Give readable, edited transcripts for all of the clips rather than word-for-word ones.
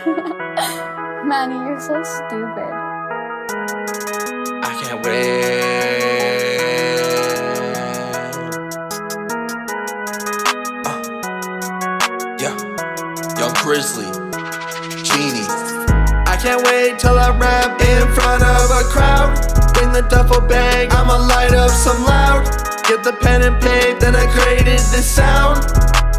Manny, you're so stupid. I can't wait. Yeah, Young Grizzley, Genie. I can't wait till I rap in front of a crowd. Bring the duffel bag, I'ma light up some loud. Get the pen and paper, then I created this sound.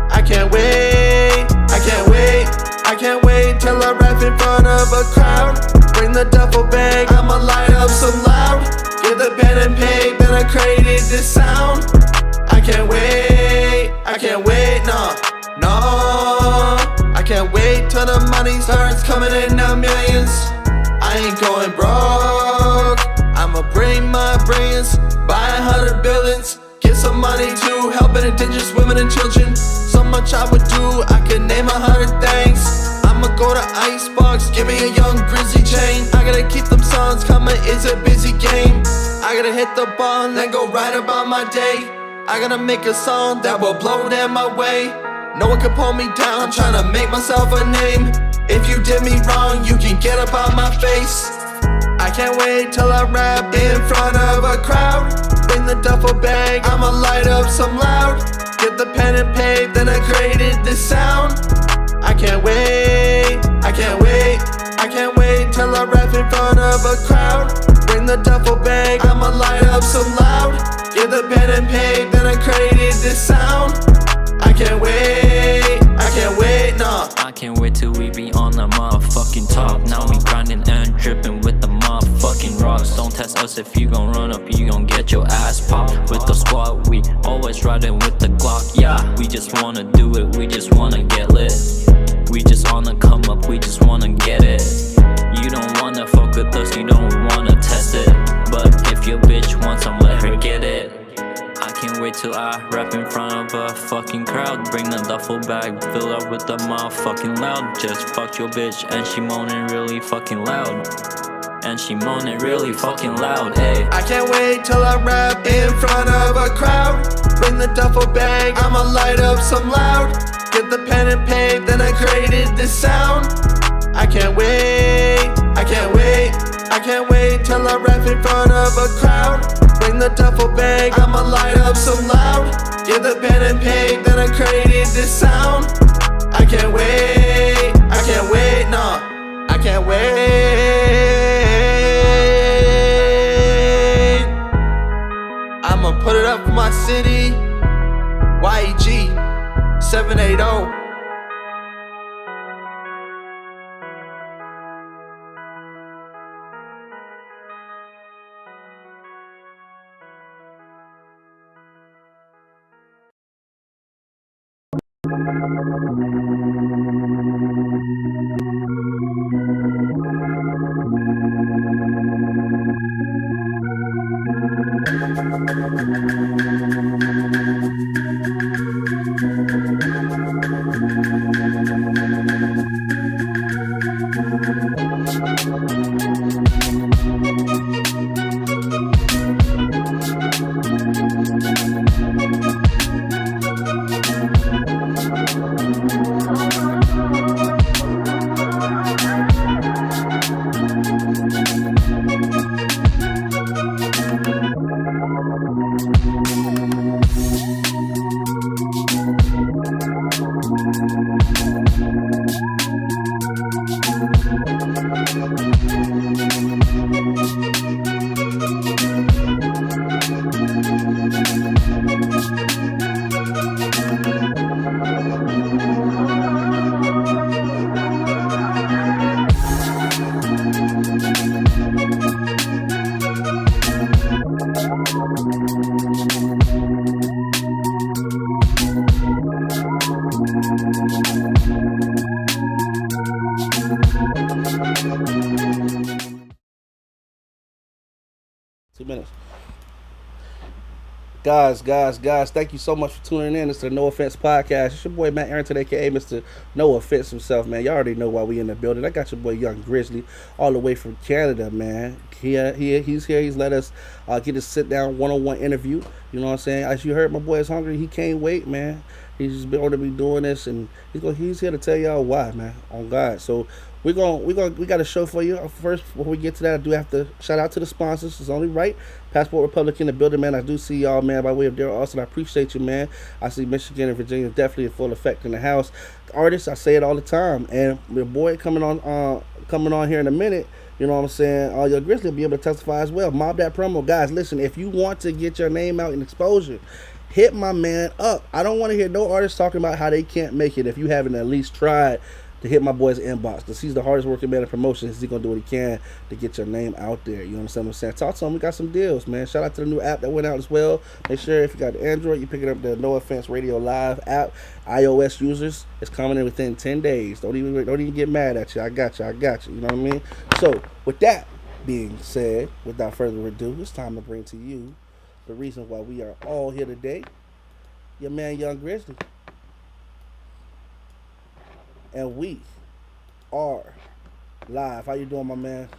I can't wait, I can't wait, I can't wait till I rap in front of a crowd. Bring the duffel bag, I'ma light up some loud. Get the pen and paper, then I created this sound. I can't wait, no, no. I can't wait till the money starts coming in the millions. I ain't going broke, I'ma bring my brilliance. Buy 100 buildings, get some money to help indigenous women and children. So much I would do, I could name 100 things. I'ma go to Icebox, give me a Young Grizzly chain. I gotta keep them songs coming, it's a busy game. I gotta hit the ball, then go right about my day. I gotta make a song that will blow them my way. No one can pull me down, I'm tryna make myself a name. If you did me wrong, you can get up out my face. I can't wait till I rap in front of a crowd. Bring the duffel bag, I'ma light up some loud. Get the pen and paper, then I created this sound. I can't wait, I can't wait, I can't wait till I rap in front of a crowd. Bring the duffel bag, I'ma light up some loud. Get the pen and paper, then I created this sound. I can't wait, no. I can't wait till we be on the motherfucking top. Now we grinding and dripping with the motherfucking rocks. Don't test us, if you gon' run up, you gon' get your ass popped. With the squad, we always riding with the Glock. Yeah, we just wanna do it, we just wanna get lit. We just on the come up, we just wanna get it. You don't wanna fuck with us, you don't wanna test it. But if your bitch wants some, let her get it. I can't wait till I rap in front of a fucking crowd. Bring the duffel bag, fill up with the motherfucking loud. Just fucked your bitch and she moaning really fucking loud. And she moaning really fucking loud, ayy. I can't wait till I rap in front of a crowd. Bring the duffel bag, I'ma light up some loud. Get the pen and paper, then I created this sound. I can't wait, I can't wait, I can't wait till I rap in front of a crowd. Bring the duffel bag, I'ma light up some loud. Get the pen and paper, then I created this sound. I can't wait, no, I can't wait. I'ma put it up for my city. YEG 780. 2 minutes. Guys, thank you so much for tuning in. It's the No Offense Podcast. It's your boy Matt Arrington, aka Mr. No Offense himself, man. Y'all already know why we in the building. I got your boy Young Grizzly all the way from Canada, man. He's here. He's let us get a sit-down one-on-one interview. You know what I'm saying? As you heard, my boy is hungry. He can't wait, man. He's just been on to be doing this, and he's here to tell y'all why, man. On God. So we got a show for you. First, before we get to that, I do have to shout out to the sponsors. It's only right. Passport Republic in the building, man. I do see y'all, man, by way of Daryl Austin. I appreciate you, man. I see Michigan and Virginia definitely in full effect in the house. Artists, I say it all the time, and your boy coming on here in a minute. You know what I'm saying? Your Grizzly will be able to testify as well. Mob that promo, guys. Listen, if you want to get your name out in exposure, hit my man up. I don't want to hear no artists talking about how they can't make it if you haven't at least tried to hit my boy's inbox, because he's the hardest working man in promotions. He's going to do what he can to get your name out there. You understand what I'm saying? Talk to him. We got some deals, man. Shout out to the new app that went out as well. Make sure if you got the Android, you're picking up the No Offense Radio Live app. iOS users, it's coming in within 10 days. Don't even get mad at you. I got you. You know what I mean? So, with that being said, without further ado, it's time to bring to you the reason why we are all here today. Your man, Young Grizzly. And we are live. How you doing, my man?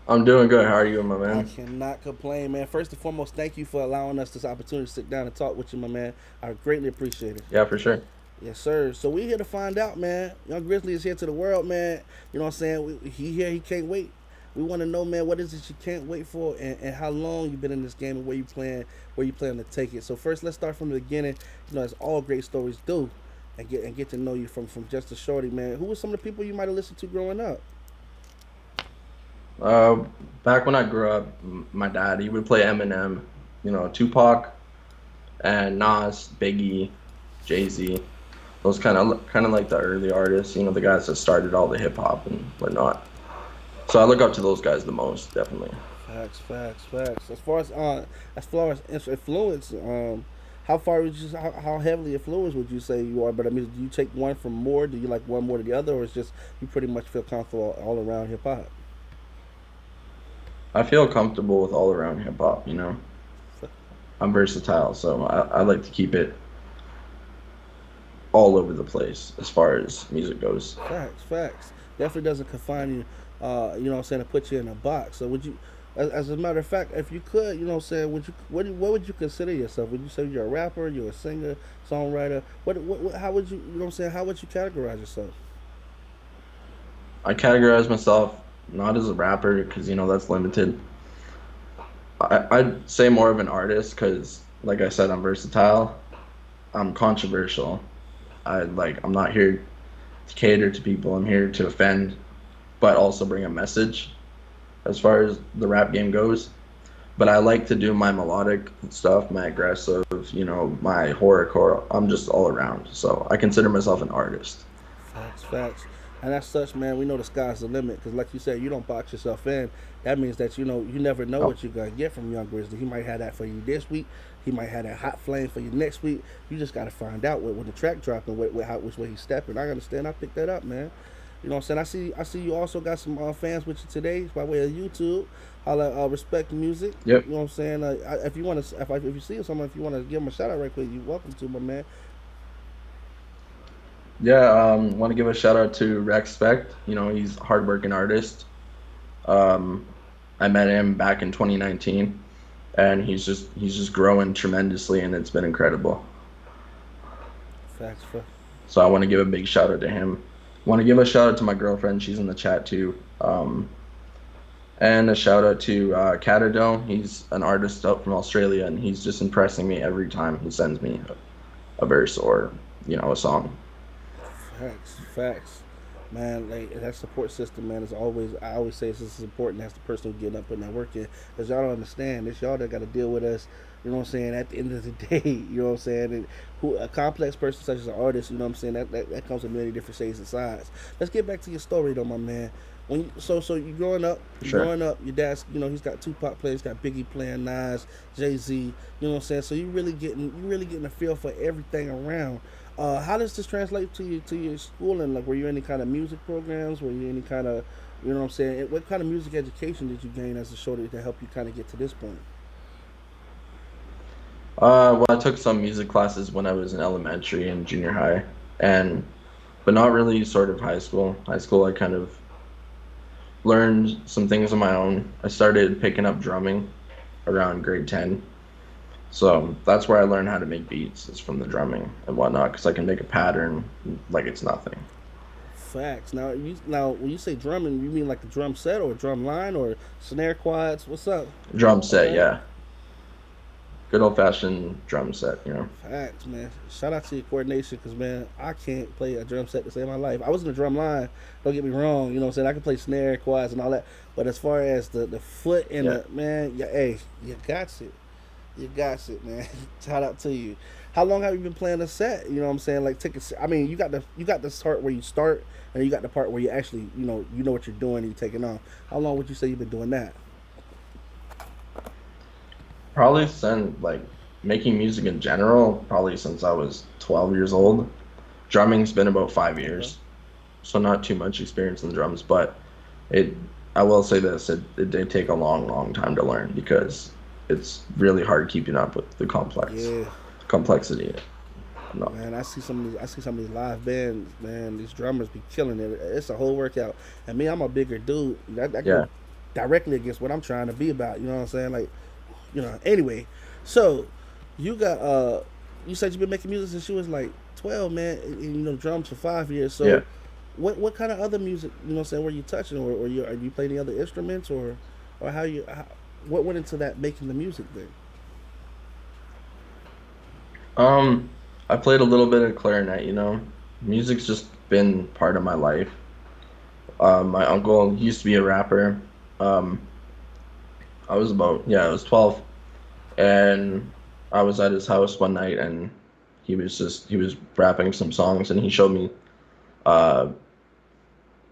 I'm doing good. How are you, my I man? cannot complain, man. First and foremost, thank you for allowing us this opportunity to sit down and talk with you, my man. I greatly appreciate it. Yeah, for sure. Yes, sir. So we here to find out, man. Young Grizzly is here to the world, man. You know what I'm saying? He here. He can't wait. We want to know, man, what is it you can't wait for, and how long you been in this game, and where you plan to take it. So first, let's start from the beginning. You know, as all great stories do. And get to know you from just a shorty, man. Who were some of the people you might have listened to growing up? Back when I grew up, my dad, he would play Eminem, Tupac, and Nas, Biggie, Jay-Z. Those kind of like the early artists, the guys that started all the hip hop and whatnot. So I look up to those guys the most, definitely. Facts. As far as influence, how heavily influenced would you say you are? But I mean, do you take one from more? Do you like one more than the other, or it's just you pretty much feel comfortable all around hip hop? I feel comfortable with all around hip hop. I'm versatile, so I like to keep it all over the place as far as music goes. Facts. Definitely doesn't confine you. You know what I'm saying, to put you in a box. So would you? As a matter of fact, if you could, you know what I'm saying, what would you consider yourself? Would you say you're a rapper, you're a singer, songwriter? How would you know what I'm saying, how would you categorize yourself? I categorize myself not as a rapper because, that's limited. I'd say more of an artist because, like I said, I'm versatile. I'm controversial. I'm not here to cater to people. I'm here to offend, but also bring a message as far as the rap game goes. But I like to do my melodic stuff, my aggressive, my horrorcore. I'm just all around. So I consider myself an artist. Facts. And as such, man, we know the sky's the limit. Because like you said, you don't box yourself in. That means that, you never know what you're going to get from Young Grizzly. He might have that for you this week. He might have that hot flame for you next week. You just got to find out when the track dropped and which way he's stepping. I understand. I picked that up, man. You know what I'm saying? I see you also got some fans with you today by way of YouTube. I'll respect music. Yep. You know what I'm saying? If you see someone, if you want to give them a shout out right quick, you're welcome to, my man. Yeah, want to give a shout out to Respect. He's a hardworking artist. I met him back in 2019, and he's just growing tremendously, and it's been incredible. Facts. So I want to give a big shout out to him. Want to give a shout out to my girlfriend. She's in the chat too. And a shout out to Catadome. He's an artist out from Australia, and he's just impressing me every time he sends me a verse or a song. Facts. Man, that support system, man, I always say it's just as important as the person who's getting up and working. Because y'all don't understand. It's y'all that got to deal with us, you know what I'm saying, at the end of the day, you know what I'm saying? And a complex person such as an artist, you know what I'm saying, that comes with many different shades and sides. Let's get back to your story, though, my man. So you're growing up, your dad's, he's got Tupac playing, he's got Biggie playing, Nas, Jay-Z, you know what I'm saying? So you're really getting a feel for everything around. How does this translate to your schooling? Like, were you in any kind of music programs? Were you any kind of, you know what I'm saying? What kind of music education did you gain as a shorty to help you kind of get to this point? Well, I took some music classes when I was in elementary and junior high, but not really sort of high school. High school, I kind of learned some things on my own. I started picking up drumming around grade 10. So that's where I learned how to make beats, is from the drumming and whatnot, because I can make a pattern like it's nothing. Facts. Now when you say drumming, you mean like a drum set or a drum line or snare quads? What's up? Drum set, Okay. yeah. Good old fashioned drum set. Facts, man. Shout out to your coordination, because man, I can't play a drum set to save my life. I was in the drum line. Don't get me wrong. You know what I'm saying? I can play snare quads and all that, but as far as the foot and Yeah. the man, yeah, hey, you got it. You got it, man. Shout out to you. How long have you been playing a set? You know what I'm saying? Like take a. I mean, you got the part where you start, and you got the part where you actually you know what you're doing and you're taking off. How long would you say you've been doing that? Probably since like making music in general, probably since I was 12 years old. Drumming's been about five Okay. years, so not too much experience in drums, but it. I will say this: it did take a long, long time to learn because it's really hard keeping up with the Yeah, complexity. No, man. I see some of these live bands, man. These drummers be killing it. It's a whole workout. And me, I'm a bigger dude. That yeah. go directly against what I'm trying to be about. You know what I'm saying? Like, Anyway, so you got you said you've been making music since you was like 12, man, and drums for 5 years. Yeah. So what kind of other music, what I'm saying, were you touching, or you are you playing any other instruments, or what went into that making the music thing? Um, I played a little bit of clarinet. Music's just been part of my life. My uncle used to be a rapper. Um, I was 12, and I was at his house one night, and he was rapping some songs, and he showed me uh,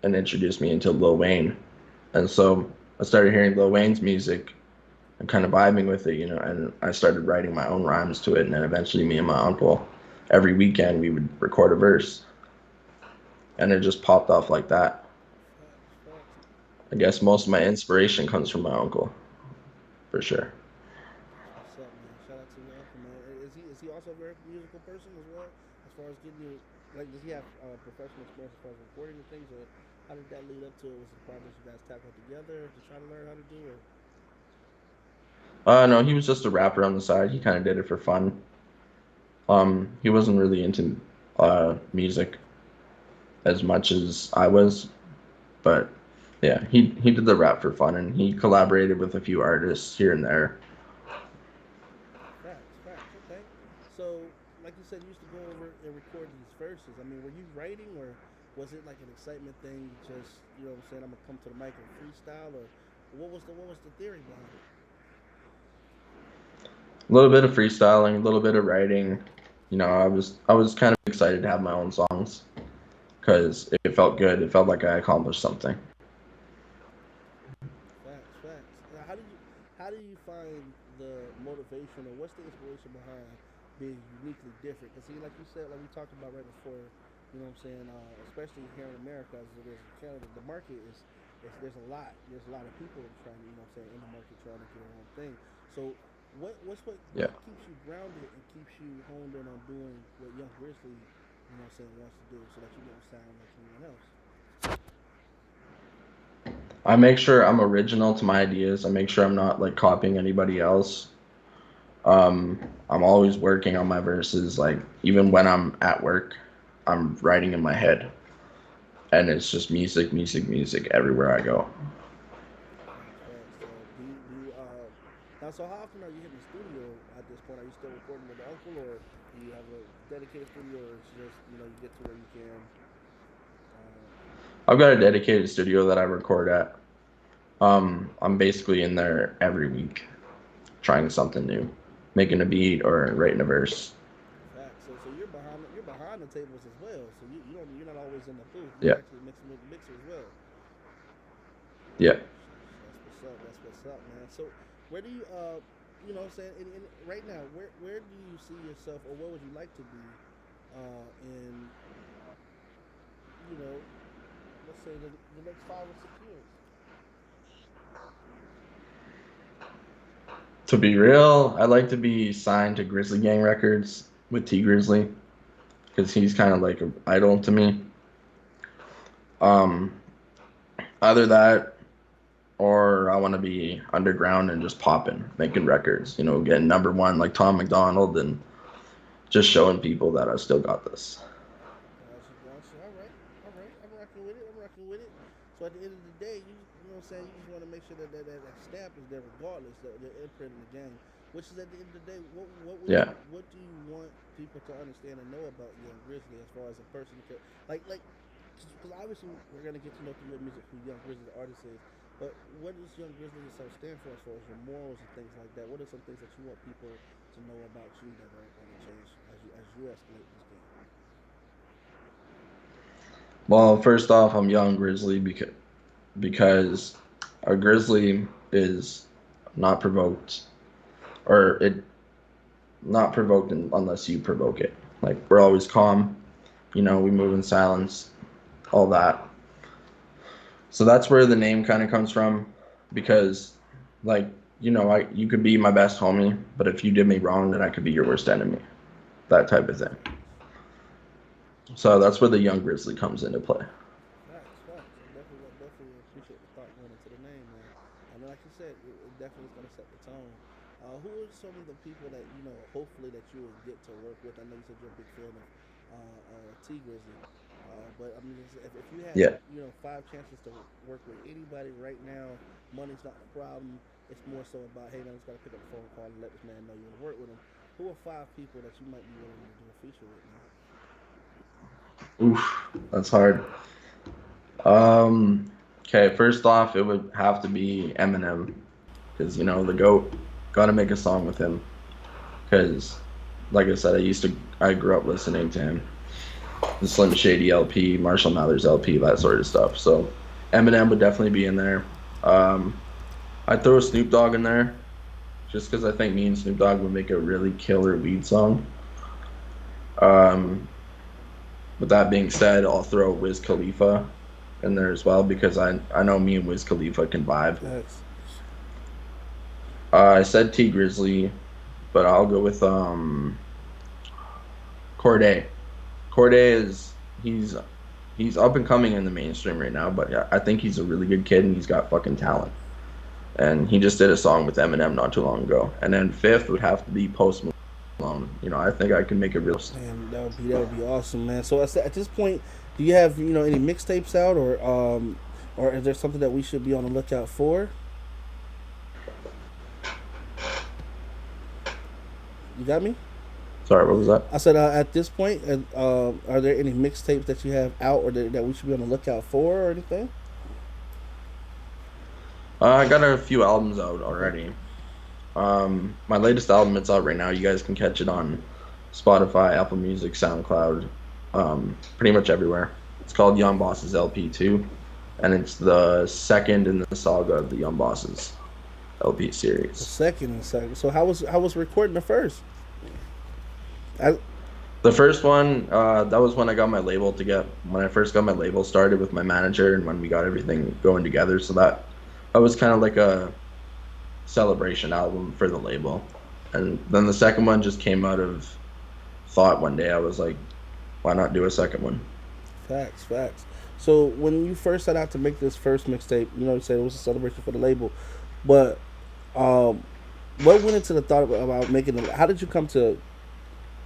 and introduced me into Lil Wayne. And so I started hearing Lil Wayne's music and kind of vibing with it, and I started writing my own rhymes to it. And then eventually, me and my uncle, every weekend, we would record a verse, and it just popped off like that. Facts, facts. I guess most of my inspiration comes from my uncle, for sure. That's what's up, man. Shout out to your uncle, man. Is he also a very musical person as well? As far as getting you, like, does he have professional experience as far as recording and things, or how did that lead up to it? Was it a project you guys tackled together to try to learn how to do, or No, he was just a rapper on the side. He kind of did it for fun. He wasn't really into music as much as I was, but yeah, he did the rap for fun, and he collaborated with a few artists here and there. facts, facts? Okay. So, like you said, you used to go over and record these verses. I mean, were you writing, or was it like an excitement thing? Just what I'm saying, I'm gonna come to the mic and freestyle, or what was the theory behind it? A little bit of freestyling, a little bit of writing. I was kind of excited to have my own songs because it felt good. It felt like I accomplished something. Facts, facts. Now, how do you find the motivation, or what's the inspiration behind being uniquely different? Because see, like you said, like we talked about right before, what I'm saying, especially here in America as it is in Canada, the market is there's a lot of people trying to, what I'm saying, in the market trying to get their own thing. So what Yeah. keeps you grounded and keeps you honed in on doing what Young Grizzly, what I'm saying, wants to do, so that you don't sound like anyone else? I make sure I'm original to my ideas. I make sure I'm not like copying anybody else. I'm always working on my verses. Like even when I'm at work, I'm writing in my head, and it's just music, music, music everywhere I go. Facts, facts. So do you now? So how often are you hitting the studio at this point? Are you still recording with the uncle, or do you have a dedicated studio, or it's just you get to where you can? Uh, I've got a dedicated studio that I record at. I'm basically in there every week, trying something new, making a beat or writing a verse. Facts. So you're behind the tables as well. So you're not always in the booth. You're Yeah, actually mixing with the mixer as well. yeah. That's what's up. That's what's up, man. So where do you what I'm saying, in right now, where do you see yourself, or what would you like to be in you know let's say the next 5 or 6 years? To be real, I'd like to be signed to Grizzly Gang Records with T Grizzly because he's kind of like an idol to me. Um, Either that or I want to be underground and just popping, making records, getting number one like Tom McDonald and just showing people that I still got this. Gotcha, gotcha. All right, all right. I'm rocking with it. I'm rocking with it. So at the end of the day, you know what I'm saying. You just want to make sure that stamp is there regardless. The imprint in the game, which is at the end of the day, Yeah. what do you want people to understand and know about Young Grizzly as far as a person? Like, because obviously we're gonna get to know through your music who Young Grizzly the artist is. But what does Young Grizzly itself stand for as far as your morals and things like that? What are some things that you want people to know about you that are going to change as you escalate this game? Well, first off, I'm young Grizzly because a grizzly is not provoked, or it not provoked unless you provoke it. Like, we're always calm, we move in silence, all that. So that's where the name kind of comes from, because, like, you could be my best homie, but if you did me wrong, then I could be your worst enemy. That type of thing. So that's where the young Grizzly comes into play. Facts, facts. I definitely appreciate the thought going into the name, man. And like you said, it definitely is going to set the tone. Who are some of the people that hopefully that you will get to work with? I know you said you're a big fan of T Grizzly, but I mean, if you had Yeah. 5 chances to work with anybody right now, money's not the problem. It's more so about, hey man, I just got to pick up the phone call and let this man know you want to work with him. Who are 5 people that you might be willing to do a feature with, man? Oof, that's hard. Okay, first off, it would have to be Eminem, because the goat. Got to make a song with him, because, like I said, I grew up listening to him, the Slim Shady LP, Marshall Mathers LP, that sort of stuff. So Eminem would definitely be in there. I'd throw Snoop Dogg in there, just because I think me and Snoop Dogg would make a really killer weed song. With that being said, I'll throw Wiz Khalifa in there as well, because I know me and Wiz Khalifa can vibe. Facts. I said T Grizzly, but I'll go with Corday. Corday he's up and coming in the mainstream right now, but yeah, I think he's a really good kid and he's got fucking talent. And he just did a song with Eminem not too long ago. And then fifth would have to be Post Malone. I think I can make it real. Man, that would be awesome, man. So at this point, do you have any mixtapes out, or is there something that we should be on the lookout for? You got me? Sorry, what was that? I said at this point, are there any mixtapes that you have out, or that we should be on the lookout for, or anything? I got a few albums out already. My latest album, it's out right now. You guys can catch it on Spotify, Apple Music, SoundCloud, pretty much everywhere. It's called Young Bosses LP 2, and it's the second in the saga of the Young Bosses LP The series. second. So how was recording the first? The first one, that was when I got my label when I first got my label started with my manager, and when we got everything going together. So that was kind of like a celebration album for the label. And then the second one just came out of thought one day. I was like, why not do a second one? Facts. So when you first set out to make this first mixtape, you said it was a celebration for the label, but what went into the thought about making it? How did you come to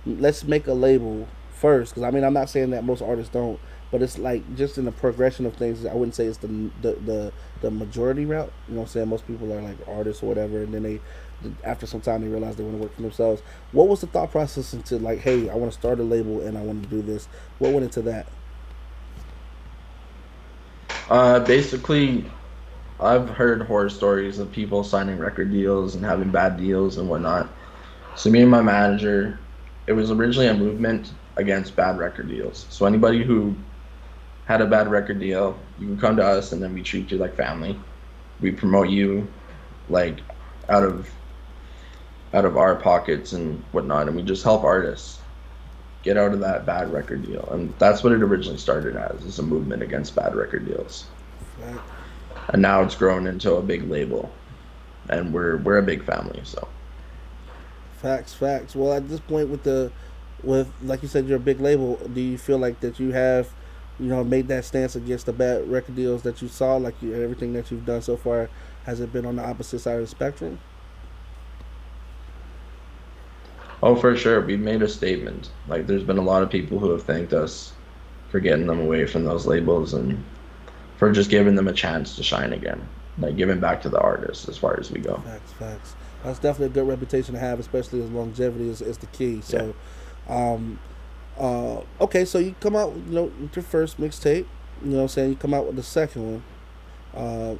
let's make a label first? Because I mean, I'm not saying that most artists don't, but it's like just in the progression of things. I wouldn't say it's the majority route. You know what I'm saying? Most people are like artists or whatever, and then they after some time they realize they want to work for themselves. What was the thought process into like, hey, I want to start a label and I want to do this? What went into that? Basically, I've heard horror stories of people signing record deals and having bad deals and whatnot. So me and my manager, it was originally a movement against bad record deals. So anybody who had a bad record deal, you can come to us, and then we treat you like family. We promote you like out of our pockets and whatnot, and we just help artists get out of that bad record deal. And that's what it originally started as, is a movement against bad record deals. Right. And now it's grown into a big label, and we're a big family. So Facts. Well, at this point, with like you said, you're a big label. Do you feel like that you have made that stance against the bad record deals that you saw? Like everything that you've done so far, has it been on the opposite side of the spectrum? Oh, for sure. We've made a statement. Like, there's been a lot of people who have thanked us for getting them away from those labels and for just giving them a chance to shine again. Like, giving back to the artists as far as we go. Facts, facts. That's definitely a good reputation to have, especially as longevity is the key. So, okay, so you come out, with your first mixtape. You know what I'm saying? You come out with the second one.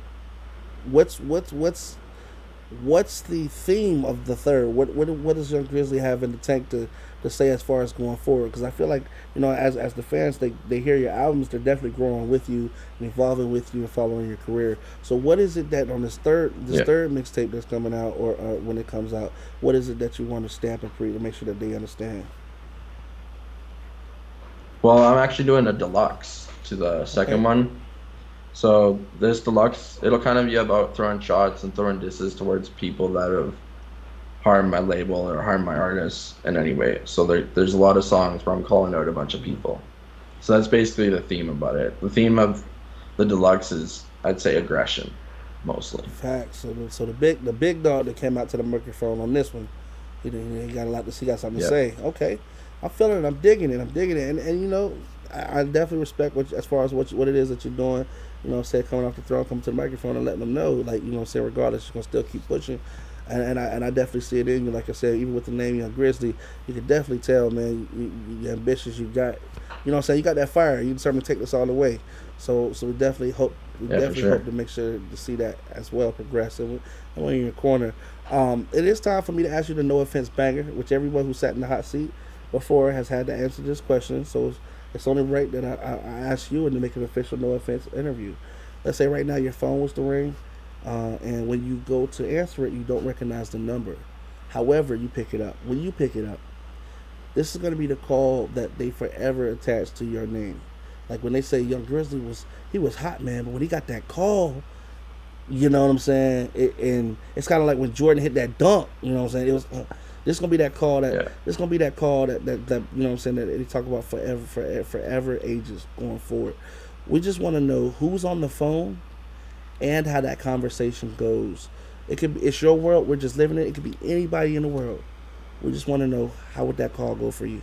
What's the theme of the third? What does Young Grizzly have in the tank to say as far as going forward? Because I feel like as the fans, they hear your albums, they're definitely growing with you and evolving with you and following your career. So what is it that on this third mixtape that's coming out, or when it comes out, what is it that you want to stamp and pre to make sure that they understand? Well, I'm actually doing a deluxe to the second one. So this deluxe, it'll kind of be about throwing shots and throwing disses towards people that have harmed my label or harmed my artists in any way. So there's a lot of songs where I'm calling out a bunch of people. So that's basically the theme about it. The theme of the deluxe is, I'd say, aggression, mostly. Facts. So the big dog that came out to the microphone on this one, he got a lot to see. Got something to say. Okay, I'm feeling it. I'm digging it. And I definitely respect as far as what it is that you're doing. Coming off the throne, coming to the microphone and letting them know, like, regardless, you're gonna still keep pushing. And I definitely see it in you. Like I said, even with the name Young Grizzly, you can definitely tell, man, you're ambitious. You got, you got that fire. You determined to take this all the way. So we definitely hope. Hope to make sure to see that as well progress. And when you're in your corner, it is time for me to ask you the no offense banger, which everyone who sat in the hot seat before has had to answer this question. So it's only right that I ask you and to make an official no offense interview. Let's say right now your phone was to ring, and when you go to answer it, you don't recognize the number. However, you pick it up. When you pick it up, this is going to be the call that they forever attach to your name. Like when they say Young Grizzly was hot, man, but when he got that call, you know what I'm saying? And it's kind of like when Jordan hit that dunk, you know what I'm saying? It was this gonna be that call that this gonna be that call that you know what I'm saying, that they talk about forever ages going forward. We just want to know who's on the phone and how that conversation goes. It's your world. We're just living it. It could be anybody in the world. We just want to know, how would that call go for you?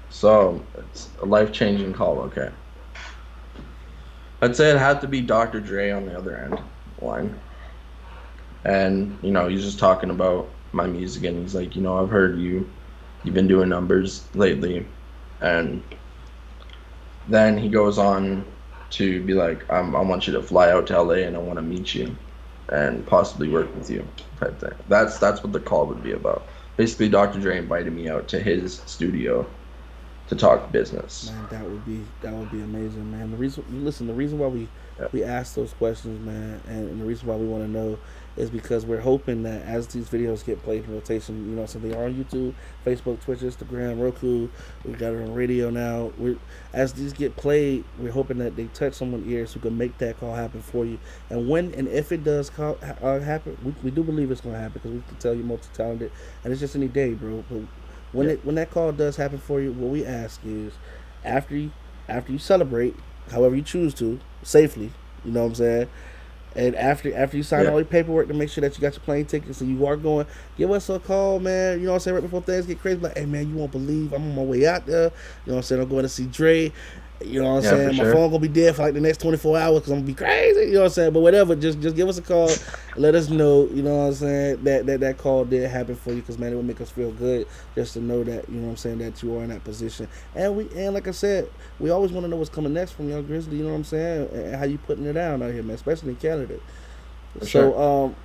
So it's a life-changing call. Okay, I'd say it had to be Dr. Dre on the other end line. And, he's just talking about my music, and he's like, I've heard you've been doing numbers lately. And then he goes on to be like, I want you to fly out to LA and I want to meet you and possibly work with you, type thing. That's what the call would be about. Basically, Dr. Dre invited me out to his studio to talk business. Man, that would be amazing, man. The reason why we ask those questions, man, and the reason why we want to know is because we're hoping that as these videos get played in rotation, so they are on YouTube, Facebook, Twitch, Instagram, Roku, we got it on radio now. As these get played, we're hoping that they touch someone's ears who can make that call happen for you. And when and if it does happen, we do believe it's going to happen, because we can tell you're multi-talented, and it's just any day, bro. But when that call does happen for you, what we ask is, after you celebrate, however you choose to, safely, you know what I'm saying, and after you sign all your paperwork to make sure that you got your plane tickets and you are going, give us a call, man. You know what I'm saying? Right before things get crazy, like, hey, man, you won't believe I'm on my way out there. You know what I'm saying? I'm going to see Dre. You know what I'm saying? My phone gonna be dead for like the next 24 hours because I'm gonna be crazy. You know what I'm saying? But whatever, just give us a call. Let us know. You know what I'm saying? That call did happen for you, because, man, it would make us feel good just to know that, you know what I'm saying, that you are in that position. And like I said, we always want to know what's coming next from Young Grizzly. You know what I'm saying? And how you putting it down out here, man, especially in Canada. So,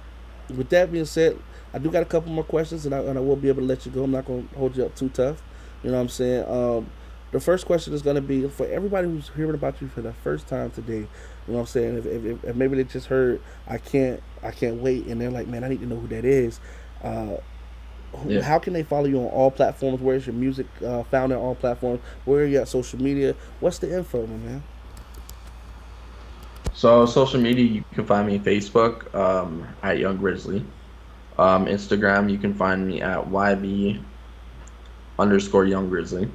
with that being said, I do got a couple more questions, and I will be able to let you go. I'm not gonna hold you up too tough. You know what I'm saying? The first question is going to be for everybody who's hearing about you for the first time today. You know what I'm saying? If maybe they just heard I can't wait, and they're like, man, I need to know who that is. How can they follow you on all platforms? Where's your music found on all platforms? Where are you at social media? What's the info, man? So social media, you can find me Facebook at Young Grizzly. Instagram, you can find me at YB underscore Young Grizzly.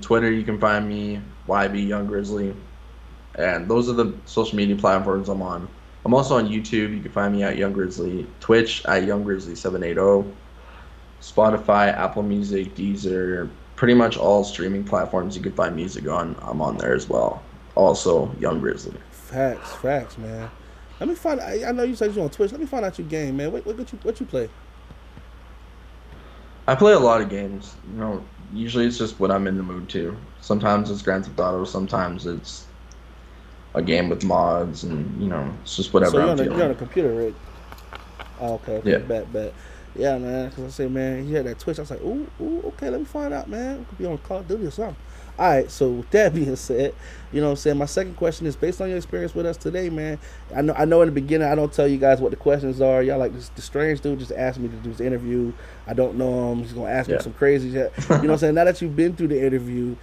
Twitter, you can find me YB Young Grizzly, and those are the social media platforms I'm on. I'm also on YouTube. You can find me at Young Grizzly, Twitch at Young Grizzly 780, Spotify, Apple Music, Deezer, pretty much all streaming platforms you can find music on. I'm on there as well. Also, Young Grizzly. Facts, man. Let me find. I know you said you're on Twitch. Let me find out your game, man. What you play? I play a lot of games. You know, usually it's just what I'm in the mood to. Sometimes it's Grand Theft Auto. Sometimes it's a game with mods, and you know, it's just whatever I'm feeling. You're on a computer, right? Oh, okay. Yeah. Bet. Yeah, man. Because I say, man, he had that Twitch. I was like, ooh, okay. Let me find out, man. We could be on Call of Duty or something. All right, so with that being said, you know what I'm saying, my second question is based on your experience with us today, man. I know in the beginning I don't tell you guys what the questions are. Y'all like the strange dude just asked me to do this interview. I don't know him. He's going to ask me some crazy shit. You know what I'm saying? Now that you've been through the interview,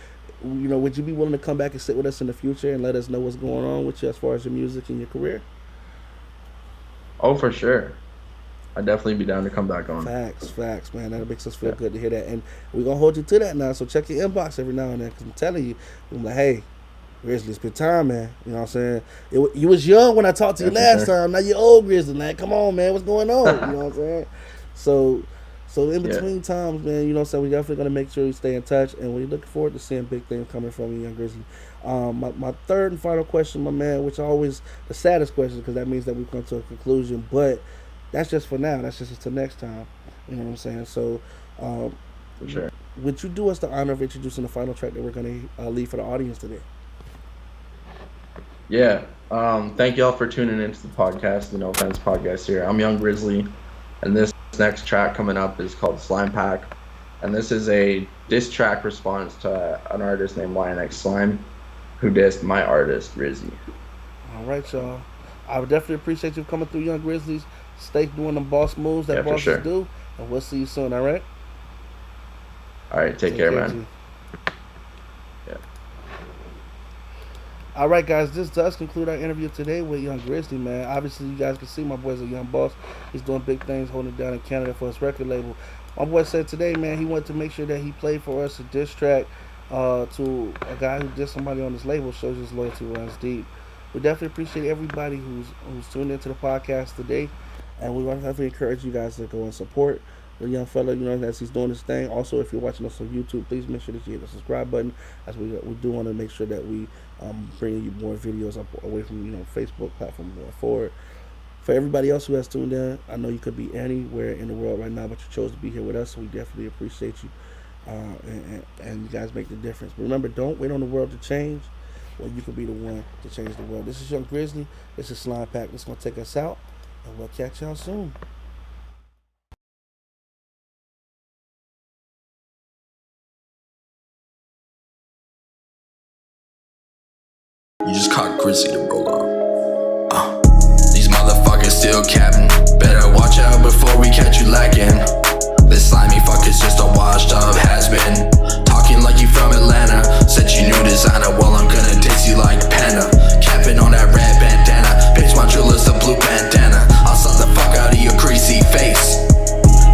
you know, would you be willing to come back and sit with us in the future and let us know what's going on with you as far as your music and your career? Oh, for sure. I'd definitely be down to come back on. Facts, man. That makes us feel good to hear that. And we're going to hold you to that now. So check your inbox every now and then because I'm telling you, I'm like, hey, Grizzly, it's been time, man. You know what I'm saying? You was young when I talked to you last time. Now you're old, Grizzly. Like, come on, man. What's going on? You know what I'm saying? So in between times, man, you know what I'm saying? We're definitely going to make sure you stay in touch. And we're looking forward to seeing big things coming from you, Young Grizzly. My third and final question, my man, which is always the saddest question because that means that we've come to a conclusion. But that's just for now. That's just until next time. You know what I'm saying? So, for sure. Would you do us the honor of introducing the final track that we're going to leave for the audience today? Yeah. Thank y'all for tuning into the podcast, the No Offense Podcast here. I'm Young Grizzly, and this next track coming up is called Slime Pack. And this is a diss track response to an artist named YNX Slime, who dissed my artist, Rizzy. All right, y'all. I would definitely appreciate you coming through, Young Grizzlies. Stay doing them boss moves that bosses do, and we'll see you soon, all right? All right, take care, man. Yeah. All right, guys, this does conclude our interview today with Young Grizzly, man. Obviously, you guys can see my boy's a young boss. He's doing big things, holding it down in Canada for his record label. My boy said today, man, he wanted to make sure that he played for us a diss track to a guy who did somebody on his label. Shows his loyalty runs deep. We definitely appreciate everybody who's tuned into the podcast today. And we want to definitely encourage you guys to go and support the young fella, you know, as he's doing his thing. Also, if you're watching us on YouTube, please make sure that you hit the subscribe button, as we do want to make sure that we bring you more videos up away from, you know, Facebook platform going forward. For everybody else who has tuned in, I know you could be anywhere in the world right now, but you chose to be here with us, so we definitely appreciate you. And you guys make the difference. But remember, don't wait on the world to change. Well, you could be the one to change the world. This is Young Grizzly. This is Slime Pack. This is going to take us out. And we'll catch y'all soon. You just caught Grizzly to roll up. These motherfuckers still capping. Better watch out before we catch you lacking. This slimy fucker's just a washed up has-been. Talking like you from Atlanta. Said you knew designer, well I'm gonna diss you like Panda. Capping on that red bandana. Bitch, my jeweller's a blue bandana. I'll slap the fuck out of your greasy face.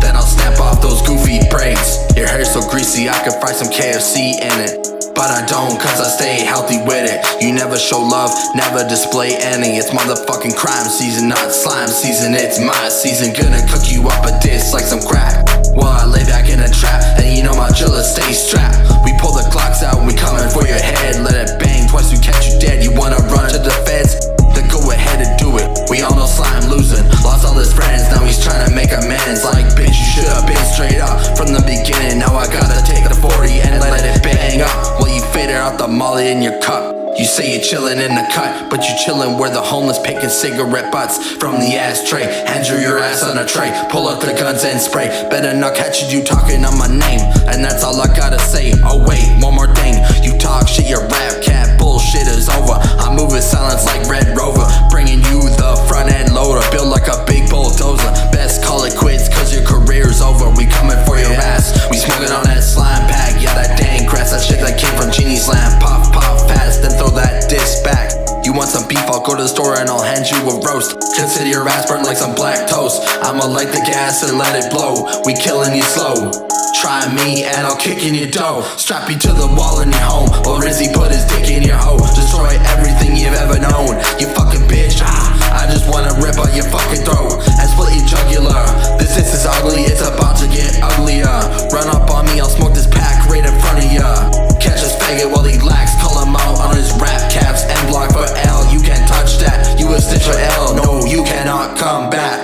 Then I'll snap off those goofy braids. Your hair's so greasy I could fry some KFC in it. But I don't, cause I stay healthy with it. You never show love, never display any. It's motherfucking crime season, not slime season. It's my season, gonna cook you up a diss like some crack. While I lay back in a trap, and you know my driller stays strapped. We pull the clocks out, we coming for your head. Let it bang, twice we catch you dead. You wanna run to the feds? Then go ahead and do it. We all know slime losing, lost all his friends. Now he's trying to make amends. Like bitch, you should've been straight up from the beginning. Now I gotta take the 40 and let it bang up. While you fader out the molly in your cup. You say you're chillin' in the cut, but you chillin' where the homeless picking cigarette butts from the ashtray. Hand you your ass on a tray, pull out the guns and spray. Better not catch you talking on my name, and that's all I gotta say. Oh wait, one more thing, you talk shit, your rap cat bullshit is over. I'm moving silence like Red Rover, bringing you the front end loader, built like a big bulldozer. Best call it quits, cause your career's over. We coming for your ass, we smoking on that slime pack. Yeah, that dang grass, that shit that came from Genie's land. Pop, pop fast, then throw that disc back. You want some beef, I'll go to the store and I'll hand you a roast. Consider your ass burnt like some black toast. I'ma light the gas and let it blow. We killing you slow. Try me and I'll kick in your dough. Strap you to the wall in your home while Rizzy put his dick in your hoe. Destroy everything you've ever known. You fucking bitch, I just wanna rip out your fucking throat and split your jugular. This is ugly, it's about to get uglier. Run up on me, I'll smoke this pack right in front of ya. Catch this faggot while he lax, call him out on his rap caps and block for L. You can't touch that, you a stitch for L. No, you cannot come back.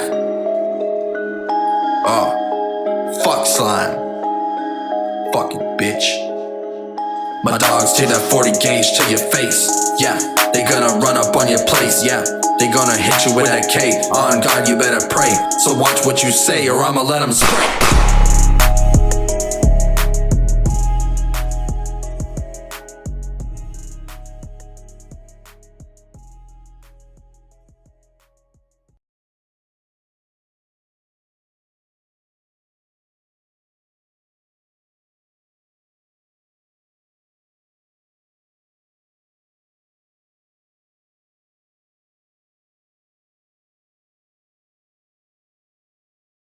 Oh, fuck slime. Fucking bitch. My dogs take that 40 gauge to your face. Yeah, they gonna run up on your place. Yeah, they gonna hit you with that K. On God, you better pray. So watch what you say or I'ma let them spray.